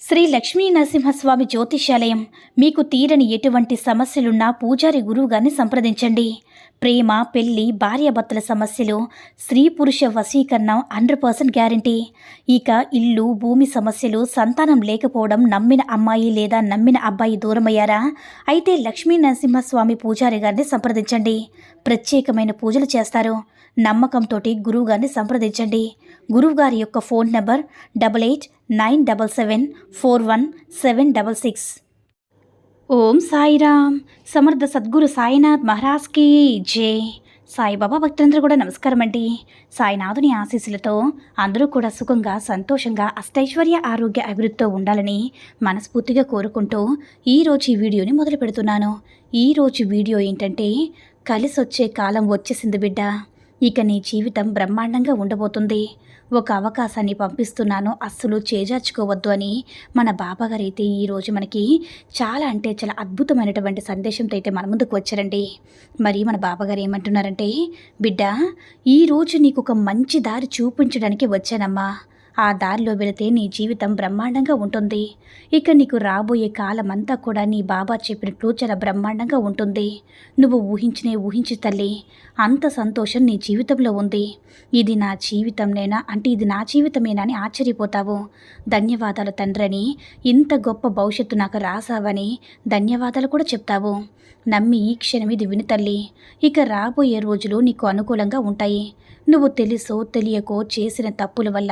శ్రీ లక్ష్మీ నరసింహస్వామి జ్యోతిష్యాలయం. మీకు తీరని ఎటువంటి సమస్యలున్నా పూజారి గురువుగారిని సంప్రదించండి. ప్రేమ, పెళ్లి, భార్యాభర్తల సమస్యలు, స్త్రీ పురుష వశీకరణం 100% గ్యారంటీ. ఇక ఇల్లు, భూమి సమస్యలు, సంతానం లేకపోవడం, నమ్మిన అమ్మాయి లేదా నమ్మిన అబ్బాయి దూరమయ్యారా? అయితే లక్ష్మీ నరసింహస్వామి పూజారి గారిని సంప్రదించండి. ప్రత్యేకమైన పూజలు చేస్తారు. నమ్మకంతో గురువుగారిని సంప్రదించండి. గురువుగారి యొక్క ఫోన్ నంబర్ 8897741766. ఓం సాయిరామ్. సమర్థ సద్గురు సాయినాథ్ మహారాజ్కి జై. సాయిబాబా భక్తులందరూ కూడా నమస్కారం అండి. సాయినాథుని ఆశీస్సులతో అందరూ కూడా సుఖంగా, సంతోషంగా, అష్టైశ్వర్య, ఆరోగ్య అభివృద్ధితో ఉండాలని మనస్ఫూర్తిగా కోరుకుంటూ ఈరోజు ఈ వీడియోని మొదలు పెడుతున్నాను. ఈరోజు వీడియో ఏంటంటే, కలిసొచ్చే కాలం వచ్చేసింది బిడ్డ. ఇక నీ జీవితం బ్రహ్మాండంగా ఉండబోతుంది. ఒక అవకాశాన్ని పంపిస్తున్నాను, అస్సలు చేజార్చుకోవద్దు అని మన బాబాగారు అయితే ఈరోజు మనకి చాలా అంటే చాలా అద్భుతమైనటువంటి సందేశంతో అయితే మన ముందుకు వచ్చారండి. మరి మన బాబాగారు ఏమంటున్నారంటే, బిడ్డ, ఈరోజు నీకు ఒక మంచి దారి చూపించడానికి వచ్చానమ్మా. ఆ దారిలో వెళితే నీ జీవితం బ్రహ్మాండంగా ఉంటుంది. ఇక నీకు రాబోయే కాలమంతా కూడా నీ బాబా చెప్పినట్లు చాలా బ్రహ్మాండంగా ఉంటుంది. నువ్వు ఊహించు తల్లి, అంత సంతోషం నీ జీవితంలో ఉంది. ఇది నా జీవితంనేనా అంటే ఇది నా జీవితమేనా అని ఆశ్చర్యపోతావు. ధన్యవాదాలు తండ్రని, ఇంత గొప్ప భవిష్యత్తు నాకు రాసావని ధన్యవాదాలు కూడా చెప్తావు. నమ్మి ఈ క్షణం ఇది విను తల్లి. ఇక రాబోయే రోజులు నీకు అనుకూలంగా ఉంటాయి. నువ్వు తెలుసో తెలియకో చేసిన తప్పుల వల్ల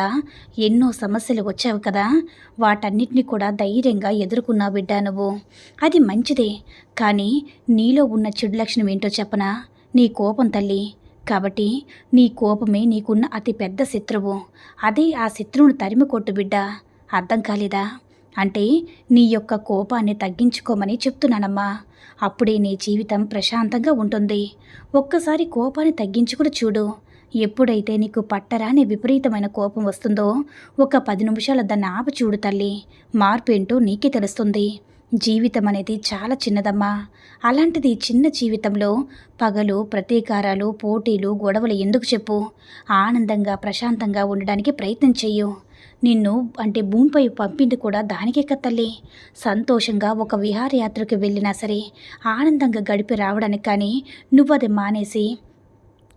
ఎన్నో సమస్యలు వచ్చావు కదా, వాటన్నిటిని కూడా ధైర్యంగా ఎదుర్కొన్నావు బిడ్డ నువ్వు. అది మంచిదే, కానీ నీలో ఉన్న చెడు లక్షణం ఏంటో చెప్పనా? నీ కోపం తల్లి. కాబట్టి నీ కోపమే నీకున్న అతి పెద్ద శత్రువు. అదే ఆ శత్రువును తరిమి కొట్టు బిడ్డ. అర్థం కాలేదా? అంటే నీ యొక్క కోపాన్ని తగ్గించుకోమని చెప్తున్నానమ్మా. అప్పుడే నీ జీవితం ప్రశాంతంగా ఉంటుంది. ఒక్కసారి కోపాన్ని తగ్గించుకుని చూడు. ఎప్పుడైతే నీకు పట్టరాని విపరీతమైన కోపం వస్తుందో ఒక 10 నిమిషాలు దాన్ని ఆపి చూడు తల్లి. మార్పు ఏంటో నీకే తెలుస్తుంది. జీవితం అనేది చాలా చిన్నదమ్మా. అలాంటిది చిన్న జీవితంలో పగలు, ప్రతీకారాలు, పోటీలు, గొడవలు ఎందుకు చెప్పు? ఆనందంగా, ప్రశాంతంగా ఉండడానికి ప్రయత్నం చెయ్యు. నిన్ను అంటే భూమిపై పంపింది కూడా దానికే తల్లి. సంతోషంగా ఒక విహారయాత్రకు వెళ్ళినా సరే ఆనందంగా గడిపి రావడానికి, కానీ నువ్వు అది మానేసి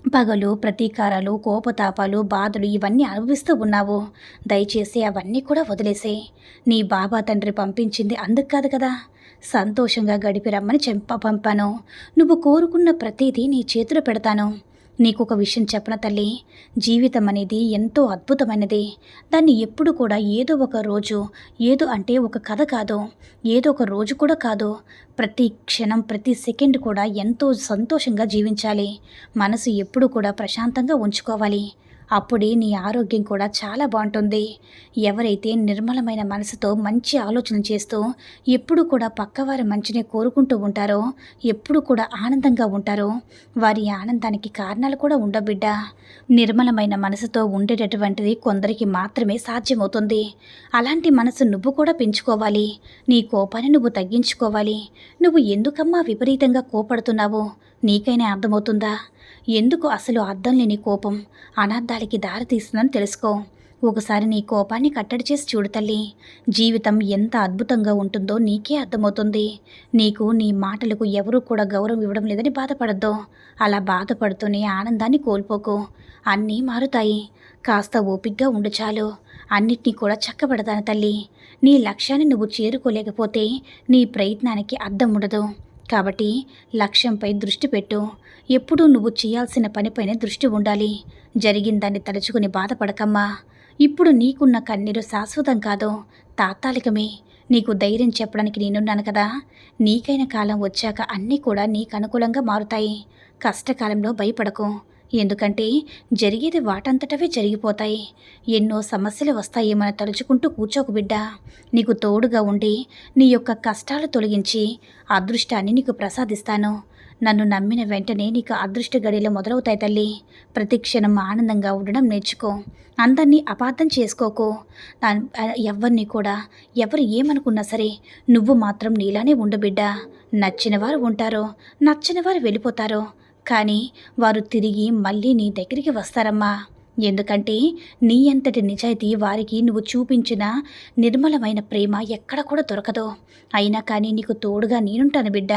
పగలు, ప్రతీకారాలు, కోపతాపాలు, బాధలు ఇవన్నీ అనుభవిస్తూ ఉన్నావు. దయచేసి అవన్నీ కూడా వదిలేసే. నీ బాబా తండ్రి పంపించింది అందుకు కాదు కదా, సంతోషంగా గడిపి రమ్మని పంపాను. నువ్వు కోరుకున్న ప్రతిదీ నీ చేతిలో పెడతాను. నీకు ఒక విషయం చెప్పన తల్లి, జీవితం అనేది ఎంతో అద్భుతమైనది. దాన్ని ఎప్పుడు కూడా ఏదో ఒక రోజు, ఏదో అంటే ఒక కథ కాదు, ఏదో ఒక రోజు కూడా కాదు, ప్రతి క్షణం, ప్రతి సెకండ్ కూడా ఎంతో సంతోషంగా జీవించాలి. మనసు ఎప్పుడు కూడా ప్రశాంతంగా ఉంచుకోవాలి. అప్పుడే నీ ఆరోగ్యం కూడా చాలా బాగుంటుంది. ఎవరైతే నిర్మలమైన మనసుతో మంచి ఆలోచన చేస్తూ ఎప్పుడు కూడా పక్కవారి మంచినే కోరుకుంటూ ఉంటారో, ఎప్పుడు కూడా ఆనందంగా ఉంటారో, వారి ఆనందానికి కారణాలు కూడా ఉండవు బిడ్డ. నిర్మలమైన మనసుతో ఉండేటటువంటిది కొందరికి మాత్రమే సాధ్యమవుతుంది. అలాంటి మనసు నువ్వు కూడా పెంచుకోవాలి. నీ కోపాన్ని నువ్వు తగ్గించుకోవాలి. నువ్వు ఎందుకమ్మా విపరీతంగా కోపడుతున్నావు? నీకైనా అర్థమవుతుందా? ఎందుకు అసలు అర్థం లేని కోపం అనర్థాలకి దారితీస్తుందని తెలుసుకో. ఒకసారి నీ కోపాన్ని కట్టడి చేసి చూడు తల్లి. జీవితం ఎంత అద్భుతంగా ఉంటుందో నీకే అర్థమవుతుంది. నీకు నీ మాటలకు ఎవరూ కూడా గౌరవం ఇవ్వడం లేదని బాధపడద్దు. అలా బాధపడుతూనే ఆనందాన్ని కోల్పోకు. అన్నీ మారుతాయి. కాస్త ఓపిగ్గా ఉండు చాలు. అన్నిటినీ కూడా చక్కబెడతాను తల్లి. నీ లక్ష్యాన్ని నువ్వు చేరుకోలేకపోతే నీ ప్రయత్నానికి అర్థం ఉండదు. కాబట్టి లక్ష్యంపై దృష్టి పెట్టు. ఎప్పుడూ నువ్వు చేయాల్సిన పనిపైనే దృష్టి ఉండాలి. జరిగిందాన్ని తలుచుకుని బాధపడకమ్మా. ఇప్పుడు నీకున్న కన్నీరు శాశ్వతం కాదు, తాత్కాలికమే. నీకు ధైర్యం చెప్పడానికి నేనున్నాను కదా. నీకైన కాలం వచ్చాక అన్నీ కూడా నీకు అనుకూలంగా మారుతాయి. కష్టకాలంలో భయపడకు. ఎందుకంటే జరిగేది వాటంతటవే జరిగిపోతాయి. ఎన్నో సమస్యలు వస్తాయేమని తలుచుకుంటూ కూర్చోకు బిడ్డ. నీకు తోడుగా ఉండి నీ యొక్క కష్టాలు తొలగించి అదృష్టాన్ని నీకు ప్రసాదిస్తాను. నన్ను నమ్మిన వెంటనే నీకు అదృష్ట గడియలు మొదలవుతాయి తల్లి. ప్రతి క్షణం ఆనందంగా ఉండడం నేర్చుకో. అందరినీ అపార్థం చేసుకోకు. ఎవరిని కూడా ఎవరు ఏమనుకున్నా సరే నువ్వు మాత్రం నీలానే ఉండు బిడ్డ. నచ్చిన వారు ఉంటారో, నచ్చని వారు వెళ్ళిపోతారో, కానీ వారు తిరిగి మళ్ళీ నీ దగ్గరికి వస్తారమ్మా. ఎందుకంటే నీ అంతటి నిజాయితీ వారికి నువ్వు చూపించిన నిర్మలమైన ప్రేమ ఎక్కడ కూడా దొరకదు. అయినా కానీ నీకు తోడుగా నేనుంటాను బిడ్డ.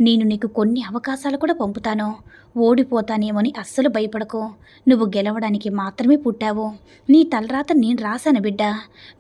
నేను నీకు కొన్ని అవకాశాలు కూడా పంపుతాను. ఓడిపోతానేమని అస్సలు భయపడకు. నువ్వు గెలవడానికి మాత్రమే పుట్టావు. నీ తలరాత నేను రాశాను బిడ్డ.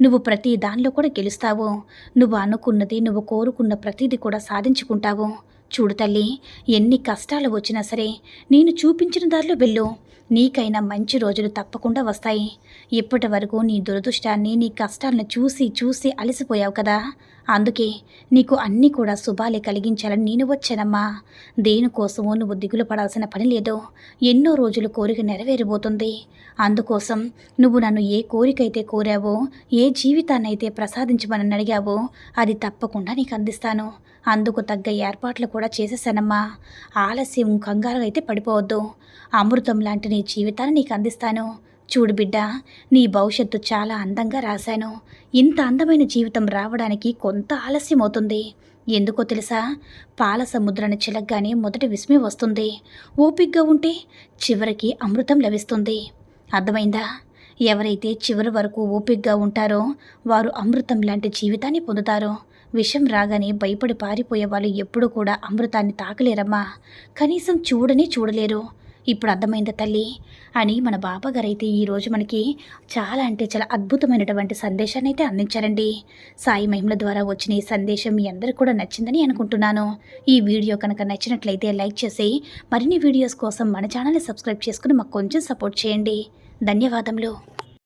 నువ్వు ప్రతి దానిలో కూడా గెలుస్తావు. నువ్వు అనుకున్నది, నువ్వు కోరుకున్న ప్రతిదీ కూడా సాధించుకుంటావు. చూడు తల్లి, ఎన్ని కష్టాలు వచ్చినా సరే నేను చూపించిన దారిలో వెళ్ళు. నీకైనా మంచి రోజులు తప్పకుండా వస్తాయి. ఇప్పటి వరకు నీ దురదృష్టాన్ని, నీ కష్టాలను చూసి చూసి అలసిపోయావు కదా. అందుకే నీకు అన్నీ కూడా శుభాలే కలిగించాలని నేను వచ్చానమ్మా. దేనికోసమో నువ్వు దిగులు పడాల్సిన పని లేదు. ఎన్నో రోజులు కోరిక నెరవేరబోతుంది. అందుకోసం నువ్వు నన్ను ఏ కోరికైతే కోరావో, ఏ జీవితాన్నైతే ప్రసాదించమని అడిగావో అది తప్పకుండా నీకు అందిస్తాను. అందుకు తగ్గ ఏర్పాట్లు కూడా చేసేసానమ్మా. ఆలస్యం, కంగారు అయితే పడిపోవద్దు. అమృతం లాంటి నీ జీవితాన్ని నీకు అందిస్తాను. చూడు బిడ్డ, నీ భవిష్యత్తు చాలా అందంగా రాశాను. ఇంత అందమైన జీవితం రావడానికి కొంత ఆలస్యం అవుతుంది. ఎందుకో తెలుసా? పాల సముద్రాన్ని చిలగ్గానే మొదటి విస్మయం వస్తుంది. ఓపిగ్గా ఉంటే చివరికి అమృతం లభిస్తుంది. అర్థమైందా? ఎవరైతే చివరి వరకు ఓపిగ్గా ఉంటారో వారు అమృతం లాంటి జీవితాన్ని పొందుతారు. విషం రాగానే భయపడి పారిపోయే వాళ్ళు ఎప్పుడూ కూడా అమృతాన్ని తాకలేరమ్మా. కనీసం చూడనే చూడలేరు. ఇప్పుడు అర్థమైందా తల్లి అని మన బాబాగారైతే ఈరోజు మనకి చాలా అంటే చాలా అద్భుతమైనటువంటి సందేశాన్ని అయితే అందించారండి. సాయి మహిమల ద్వారా వచ్చిన ఈ సందేశం మీ అందరికీ కూడా నచ్చిందని అనుకుంటున్నాను. ఈ వీడియో కనుక నచ్చినట్లయితే లైక్ చేసి మరిన్ని వీడియోస్ కోసం మన ఛానల్ని సబ్స్క్రైబ్ చేసుకుని మాకు కొంచెం సపోర్ట్ చేయండి. ధన్యవాదములు.